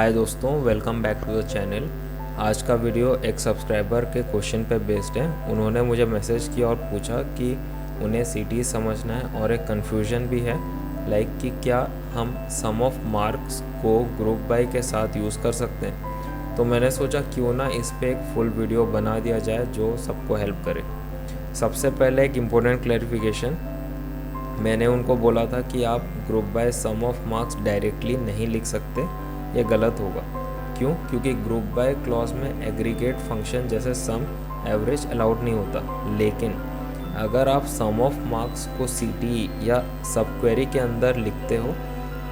हाय दोस्तों, welcome back to the channel. आज का वीडियो एक सब्सक्राइबर के क्वेश्चन पे बेस्ड है। उन्होंने मुझे मैसेज किया और पूछा कि उन्हें सीटी समझना है और एक कन्फ्यूजन भी है लाइक कि क्या हम सम ऑफ मार्क्स को ग्रुप बाय के साथ यूज़ कर सकते हैं। तो मैंने सोचा क्यों ना इस पे एक फुल वीडियो बना दिया जाए जो सबको हेल्प करे। सबसे पहले एक इम्पोर्टेंट क्लैरिफिकेशन, मैंने उनको बोला था कि आप group by sum of marks directly नहीं लिख सकते, ये गलत होगा। क्यों? क्योंकि ग्रुप बाय क्लॉज में एग्रीगेट फंक्शन जैसे सम एवरेज अलाउड नहीं होता। लेकिन अगर आप सम ऑफ मार्क्स को सीटी या सब क्वेरी के अंदर लिखते हो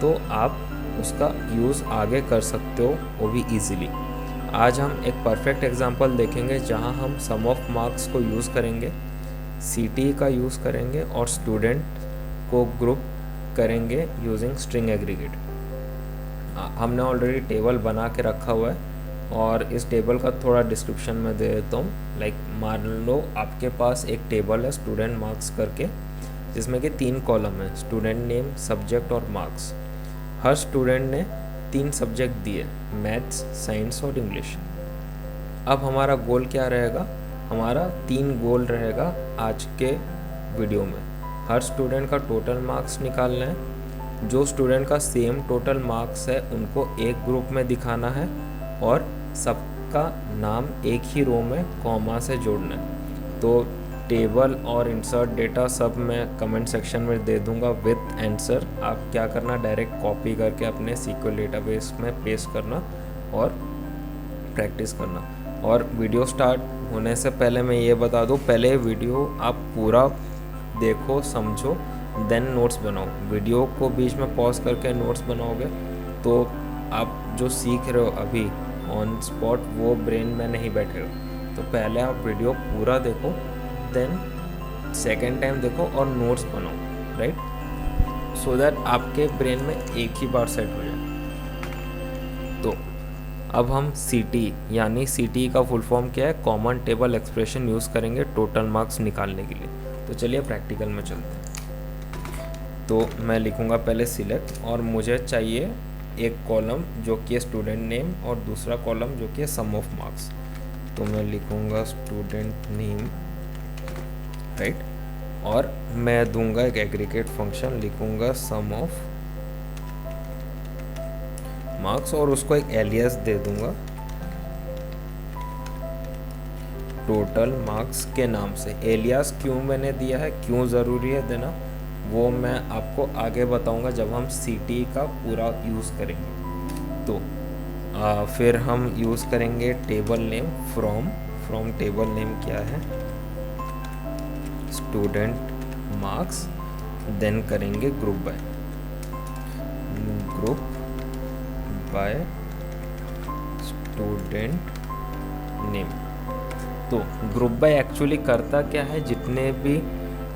तो आप उसका यूज़ आगे कर सकते हो, वो भी ईजिली। आज हम एक परफेक्ट एग्जांपल देखेंगे जहां हम सम ऑफ मार्क्स को यूज़ करेंगे, सीटी का यूज़ करेंगे और स्टूडेंट को ग्रुप करेंगे यूजिंग स्ट्रिंग एग्रीगेट। हमने ऑलरेडी टेबल बना के रखा हुआ है और इस टेबल का थोड़ा डिस्क्रिप्शन में दे देता हूँ। लाइक मान लो आपके पास एक टेबल है स्टूडेंट मार्क्स करके, जिसमें कि 3 कॉलम है, स्टूडेंट नेम, सब्जेक्ट और मार्क्स। हर स्टूडेंट ने 3 सब्जेक्ट दिए, मैथ्स, साइंस और इंग्लिश। अब हमारा गोल क्या रहेगा? हमारा 3 गोल रहेगा आज के वीडियो में। हर स्टूडेंट का टोटल मार्क्स निकालना है, जो स्टूडेंट का सेम टोटल मार्क्स है उनको एक ग्रुप में दिखाना है और सबका नाम एक ही रो में कॉमा से जोड़ना है। तो टेबल और इंसर्ट डेटा सब मैं कमेंट सेक्शन में दे दूंगा विथ आंसर। आप क्या करना, डायरेक्ट कॉपी करके अपने SQL डेटाबेस में पेस्ट करना और प्रैक्टिस करना। और वीडियो स्टार्ट होने से पहले मैं ये बता दूँ, पहले वीडियो आप पूरा देखो, समझो, देन नोट्स बनाओ। वीडियो को बीच में पॉज करके नोट्स बनाओगे तो आप जो सीख रहे हो अभी ऑन स्पॉट वो ब्रेन में नहीं बैठेगा। तो पहले आप वीडियो पूरा देखो, देन सेकेंड टाइम देखो और नोट्स बनाओ, राइट, सो दैट आपके ब्रेन में एक ही बार सेट हो जाए। तो अब हम सीटी यानी सीटी का फुल फॉर्म क्या है, कॉमन टेबल एक्सप्रेशन यूज़ करेंगे टोटल मार्क्स निकालने के लिए। तो चलिए प्रैक्टिकल में चलते हैं। तो मैं लिखूँगा पहले सिलेक्ट और मुझे चाहिए एक कॉलम जो कि स्टूडेंट नेम और दूसरा कॉलम जो कि सम ऑफ मार्क्स। तो मैं लिखूँगा स्टूडेंट नेम, राइट, और मैं दूंगा एक एग्रीगेट फंक्शन, लिखूँगा सम ऑफ मार्क्स और उसको एक एलियास दे दूंगा टोटल मार्क्स के नाम से। एलियास क्यों मैंने दिया है, क्यों ज़रूरी है देना, वो मैं आपको आगे बताऊंगा जब हम सीटी का पूरा यूज़ करेंगे। तो फिर हम यूज़ करेंगे table name from table name क्या है, स्टूडेंट मार्क्स, देन करेंगे ग्रुप बाय स्टूडेंट नेम। तो ग्रुप बाय एक्चुअली करता क्या है, जितने भी,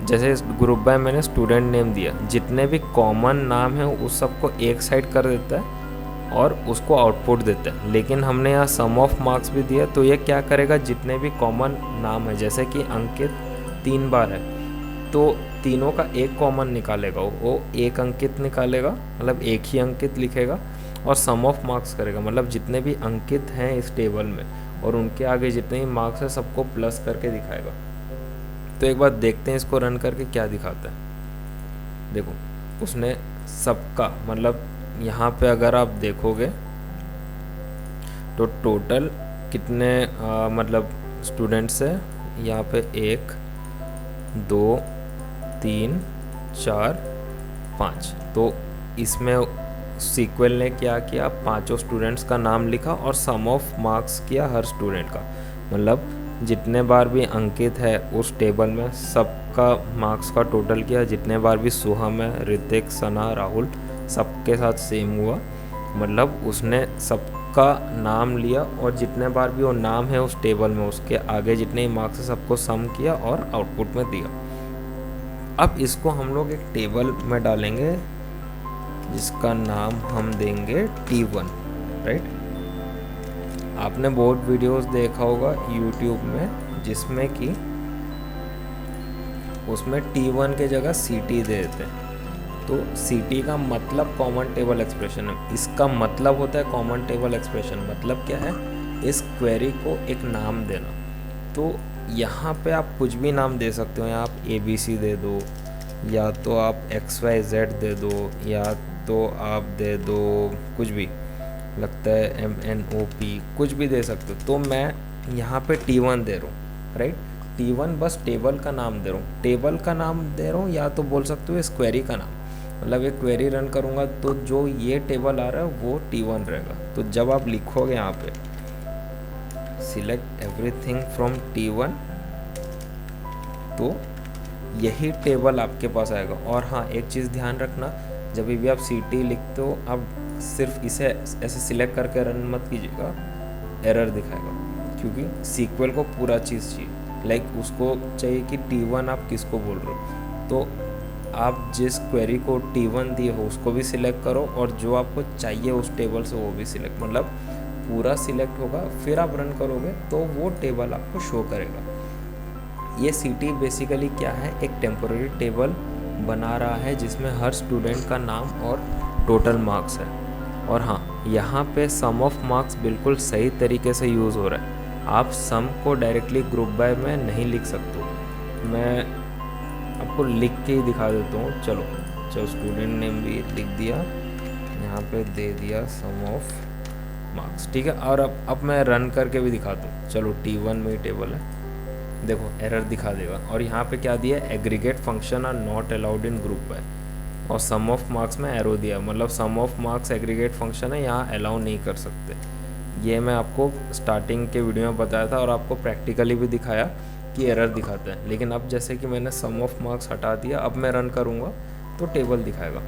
जैसे ग्रुप बाय मैंने स्टूडेंट नेम दिया, जितने भी कॉमन नाम है उस सबको एक साइड कर देता है और उसको आउटपुट देता है। लेकिन हमने यहाँ सम ऑफ मार्क्स भी दिया, तो ये क्या करेगा, जितने भी कॉमन नाम है, जैसे कि अंकित 3 बार है तो तीनों का एक कॉमन निकालेगा, वो एक अंकित निकालेगा, मतलब एक ही अंकित लिखेगा और सम ऑफ मार्क्स करेगा, मतलब जितने भी अंकित हैं इस टेबल में और उनके आगे जितने भी मार्क्स है सबको प्लस करके दिखाएगा। तो एक बार देखते हैं इसको रन करके क्या दिखाता है। देखो उसने सबका, मतलब यहाँ पे अगर आप देखोगे तो टोटल कितने मतलब स्टूडेंट्स है, यहाँ पे 1 2 3 4 5। तो इसमें सीक्वल ने क्या किया, 5 स्टूडेंट्स का नाम लिखा और सम ऑफ मार्क्स किया हर स्टूडेंट का, मतलब जितने बार भी अंकित है उस टेबल में सबका मार्क्स का टोटल किया। जितने बार भी सुहम है, ऋतिक, सना, राहुल, सबके साथ सेम हुआ, मतलब उसने सबका नाम लिया और जितने बार भी वो नाम है उस टेबल में उसके आगे जितने ही मार्क्स है सबको सम किया और आउटपुट में दिया। अब इसको हम लोग एक टेबल में डालेंगे जिसका नाम हम देंगे T1, राइट। आपने बहुत वीडियोस देखा होगा YouTube में जिसमें कि उसमें T1 के जगह CT दे देते हैं। तो CT का मतलब कॉमन टेबल एक्सप्रेशन है। इसका मतलब होता है कॉमन टेबल एक्सप्रेशन, मतलब क्या है, इस क्वेरी को एक नाम देना। तो यहाँ पे आप कुछ भी नाम दे सकते हो, या आप ABC दे दो, या तो आप XYZ दे दो, या तो आप दे दो कुछ भी, लगता है MNOP, कुछ भी दे सकते हो। तो मैं यहाँ पे T1 दे रहा हूँ, राइट। T1 बस टेबल का नाम दे रहा हूँ, टेबल का नाम दे रहा हूँ, या तो बोल सकते हो इस क्वेरी का नाम। मतलब एक क्वेरी रन करूँगा तो जो ये टेबल आ रहा है वो T1 रहेगा। तो जब आप लिखोगे यहाँ पे सिलेक्ट एवरीथिंग फ्रॉम T1, तो यही टेबल आपके पास आएगा। और हाँ, एक चीज़ ध्यान रखना, जब भी आप CT लिखते हो आप सिर्फ इसे ऐसे सिलेक्ट करके रन मत कीजिएगा, एरर दिखाएगा, क्योंकि सीक्वल को पूरा चीज़ चाहिए। लाइक उसको चाहिए कि T1 आप किसको बोल रहे हो। तो आप जिस क्वेरी को T1 दिए हो उसको भी सिलेक्ट करो, और जो आपको चाहिए उस टेबल से वो भी सिलेक्ट, मतलब पूरा सिलेक्ट होगा। फिर आप रन करोगे तो वो टेबल आपको शो करेगा। ये CT बेसिकली क्या है, एक टेम्पोररी टेबल बना रहा है जिसमें हर स्टूडेंट का नाम और टोटल मार्क्स है। और हाँ, यहाँ पे सम ऑफ मार्क्स बिल्कुल सही तरीके से यूज़ हो रहा है। आप सम को डायरेक्टली ग्रुप बाय में नहीं लिख सकते हो। मैं आपको लिख के ही दिखा देता हूँ। चलो स्टूडेंट नेम भी लिख दिया, यहाँ पे दे दिया सम ऑफ मार्क्स, ठीक है। और अब मैं रन करके भी दिखाता हूँ। चलो T1 में ही टेबल है, देखो एरर दिखा देगा। और यहाँ पे क्या दिया, aggregate function are not allowed in group by, और सम ऑफ मार्क्स में एरो दिया, मतलब sum of marks aggregate function है, यहाँ अलाउ नहीं कर सकते। ये मैं आपको स्टार्टिंग के वीडियो में बताया था और आपको प्रैक्टिकली भी दिखाया कि एरर दिखाता है। लेकिन अब जैसे कि मैंने सम ऑफ मार्क्स हटा दिया, अब मैं रन करूँगा तो टेबल दिखाएगा,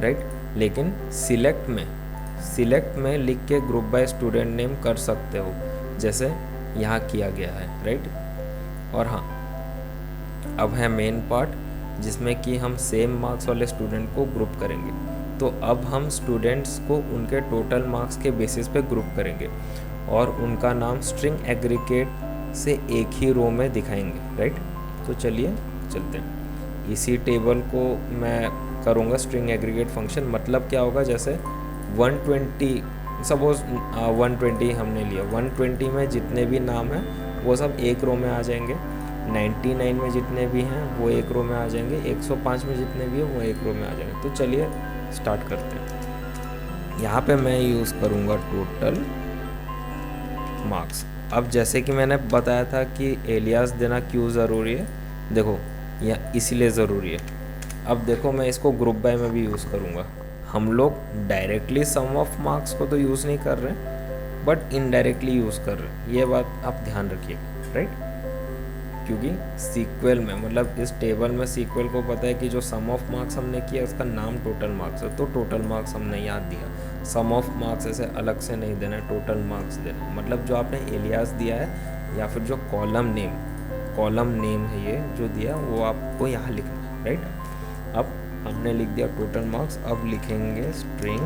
राइट। लेकिन सिलेक्ट में लिख के ग्रुप बाय स्टूडेंट नेम कर सकते हो, जैसे यहाँ किया गया है, राइट। और हाँ, अब है मेन पार्ट जिसमें कि हम सेम मार्क्स वाले स्टूडेंट को ग्रुप करेंगे। तो अब हम स्टूडेंट्स को उनके टोटल मार्क्स के बेसिस पे ग्रुप करेंगे और उनका नाम स्ट्रिंग एग्रीगेट से एक ही रो में दिखाएंगे, राइट। तो चलिए चलते हैं। इसी टेबल को मैं करूँगा स्ट्रिंग एग्रीगेट फंक्शन। मतलब क्या होगा, जैसे 120 सपोज 120 हमने लिया, 120 में जितने भी नाम हैं वो सब एक रो में आ जाएंगे, 99 में जितने भी हैं वो एक रो में आ जाएंगे, 105 में जितने भी हैं वो एक रो में आ जाएंगे। तो चलिए स्टार्ट करते हैं। यहाँ पे मैं यूज़ करूँगा टोटल मार्क्स। अब जैसे कि मैंने बताया था कि एलियास देना क्यों ज़रूरी है, देखो यह इसीलिए ज़रूरी है। अब देखो मैं इसको ग्रुप बाय में भी यूज़ करूँगा। हम लोग डायरेक्टली सम ऑफ मार्क्स को तो यूज़ नहीं कर रहे, बट इनडायरेक्टली यूज़ कर रहे हैं। ये बात आप ध्यान रखिएगा, राइट। क्योंकि सीक्वल में, मतलब इस टेबल में सीक्वल को पता है कि जो सम ऑफ मार्क्स हमने किया उसका नाम टोटल मार्क्स है, तो टोटल मार्क्स हमने यहाँ दिया। सम ऑफ मार्क्स ऐसे अलग से नहीं देना है, टोटल मार्क्स देना है। मतलब जो आपने एलियास दिया है या फिर जो कॉलम नेम है ये जो दिया, वो आपको यहाँ लिखना है, राइट। अब हमने लिख दिया टोटल मार्क्स, अब लिखेंगे स्ट्रिंग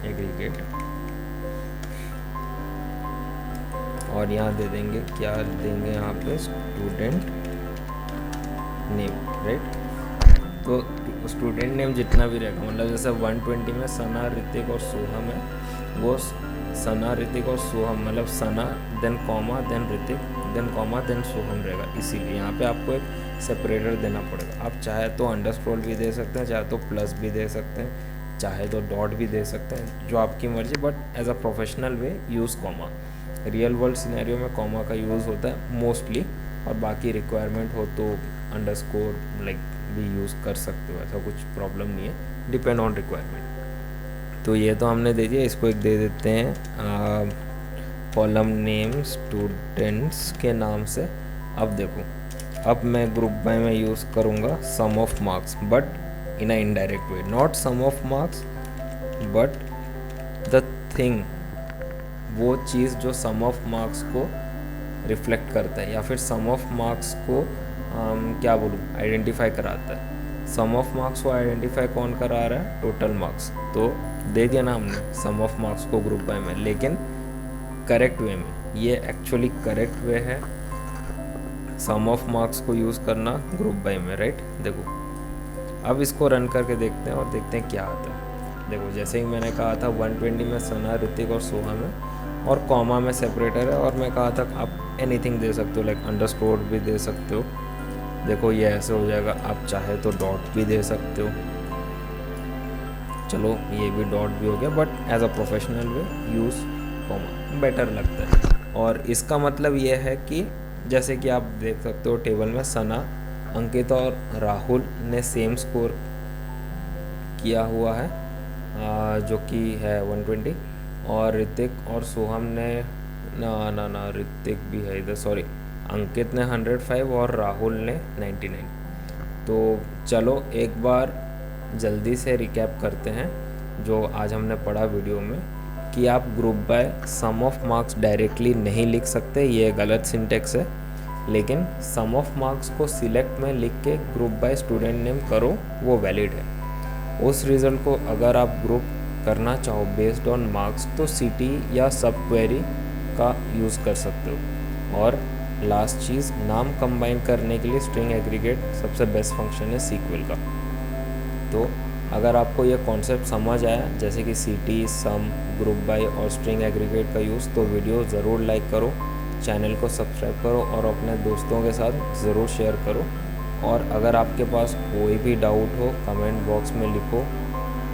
एग्रीगेट और यहाँ दे देंगे, क्या देंगे यहाँ पे, स्टूडेंट नेम, राइट। तो स्टूडेंट नेम जितना भी रहेगा, मतलब जैसे 120 में सना, ऋतिक और सोहम है, वो सना, ऋतिक और सोहम, मतलब Sana then comma then Hrithik then comma then Soham रहेगा। इसीलिए यहाँ पे आपको एक सेपरेटर देना पड़ेगा। आप चाहे तो अंडरस्कोर भी दे सकते हैं, चाहे तो प्लस भी दे सकते हैं, चाहे तो डॉट भी दे सकते हैं, जो आपकी मर्जी, but as a professional way use comma. Real world scenario में कॉमा का यूज़ होता है मोस्टली, और बाकी रिक्वायरमेंट हो तो अंडरस्कोर लाइक भी यूज़ कर सकते हो, ऐसा कुछ प्रॉब्लम नहीं है, डिपेंड ऑन रिक्वायरमेंट। तो ये तो हमने दे दिया, इसको एक दे देते हैं कॉलम नेम स्टूडेंट्स के नाम से। अब देखो, अब मैं ग्रुप बाय में यूज़ करूँगा sum of marks, but in a indirect way, not sum of marks but the thing, वो चीज़ जो सम ऑफ मार्क्स को रिफ्लेक्ट करता है या फिर सम ऑफ मार्क्स को क्या बोलूँ, आइडेंटिफाई कराता है। सम ऑफ मार्क्स को आइडेंटिफाई कौन करा रहा है, टोटल मार्क्स। तो दे दिया ना हमने सम ऑफ मार्क्स को ग्रुप बाय में, लेकिन करेक्ट वे में। ये एक्चुअली करेक्ट वे है सम ऑफ मार्क्स को यूज़ करना ग्रुप बाय में, राइट। देखो अब इसको रन करके देखते हैं और देखते हैं क्या आता है। देखो जैसे ही मैंने कहा था 120 में सना, ऋतिक और सोहम है और कॉमा में सेपरेटर है, और मैं कहा था आप एनीथिंग दे सकते हो, लाइक अंडरस्कोर भी दे सकते हो। देखो ये ऐसे हो जाएगा, आप चाहे तो डॉट भी दे सकते हो। चलो ये भी डॉट भी हो गया, but as a professional way use comma better लगता है। और इसका मतलब ये है कि जैसे कि आप देख सकते हो टेबल में सना, अंकित और राहुल ने सेम स्कोर किया हुआ है जो कि है 120, और ऋतिक और सोहम ने ना ऋतिक भी है इधर, सॉरी, अंकित ने 105 और राहुल ने 99। तो चलो एक बार जल्दी से रिकैप करते हैं जो आज हमने पढ़ा वीडियो में, कि आप group by sum of marks directly नहीं लिख सकते, ये गलत सिंटेक्स है। लेकिन सम ऑफ मार्क्स को सिलेक्ट में लिख के ग्रुप बाय स्टूडेंट नेम करो, वो वैलिड है। उस रिज़ल्ट को अगर आप ग्रुप करना चाहो बेस्ड ऑन मार्क्स तो सिटी या सब क्वेरी का यूज़ कर सकते हो। और लास्ट चीज़, नाम कंबाइन करने के लिए स्ट्रिंग एग्रीगेट सबसे बेस्ट फंक्शन है सीक्वल का। तो अगर आपको ये कॉन्सेप्ट समझ आया, जैसे कि सिटी, सम, ग्रुप बाय और स्ट्रिंग एग्रीगेट का यूज़, तो वीडियो ज़रूर लाइक करो, चैनल को सब्सक्राइब करो और अपने दोस्तों के साथ ज़रूर शेयर करो। और अगर आपके पास कोई भी डाउट हो कमेंट बॉक्स में लिखो,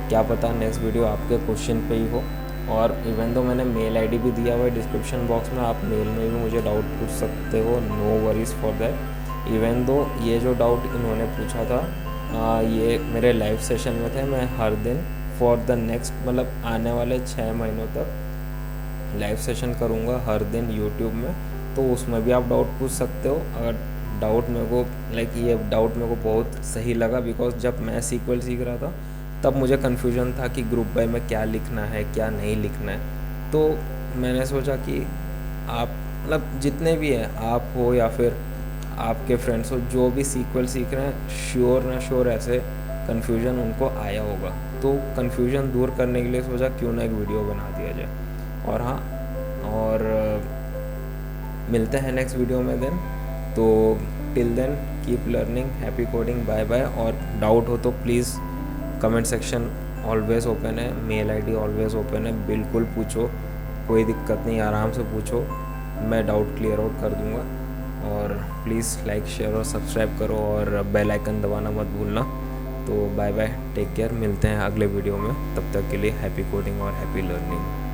क्या पता नेक्स्ट वीडियो आपके क्वेश्चन पे ही हो। और इवन दो मैंने मेल आईडी भी दिया हुआ है डिस्क्रिप्शन बॉक्स में, आप मेल में भी मुझे डाउट पूछ सकते हो, no worries for that. Even though ये जो डाउट इन्होंने पूछा था ये मेरे लाइव सेशन में थे, मैं हर दिन फॉर द नेक्स्ट मतलब आने वाले 6 महीनों तक लाइव सेशन करूँगा हर दिन यूट्यूब में, तो उसमें भी आप डाउट पूछ सकते हो। अगर डाउट मेरे को ये डाउट मेरे को बहुत सही लगा, बिकॉज जब मैं सीक्वल सीख रहा था तब मुझे कन्फ्यूजन था कि ग्रुप बाय में क्या लिखना है क्या नहीं लिखना है। तो मैंने सोचा कि आप मतलब जितने भी हैं, आप हो या फिर आपके फ्रेंड्स हो, जो भी सीक्वल सीख रहे हैं, श्योर ना श्योर ऐसे कन्फ्यूजन उनको आया होगा। तो कन्फ्यूजन दूर करने के लिए सोचा क्यों ना एक वीडियो बना दिया जाए। और हाँ, और मिलते हैं नेक्स्ट वीडियो में देन। तो till then keep learning, happy coding, bye bye. और डाउट हो तो please comment section always open है, मेल आईडी ऑलवेज़ ओपन है, बिल्कुल पूछो, कोई दिक्कत नहीं, आराम से पूछो, मैं डाउट क्लियर आउट कर दूंगा। और प्लीज़ लाइक शेयर और सब्सक्राइब करो और बेल आइकन दबाना मत भूलना। तो बाय बाय, टेक केयर, मिलते हैं अगले वीडियो में, तब तक के लिए हैप्पी कोडिंग और हैप्पी लर्निंग।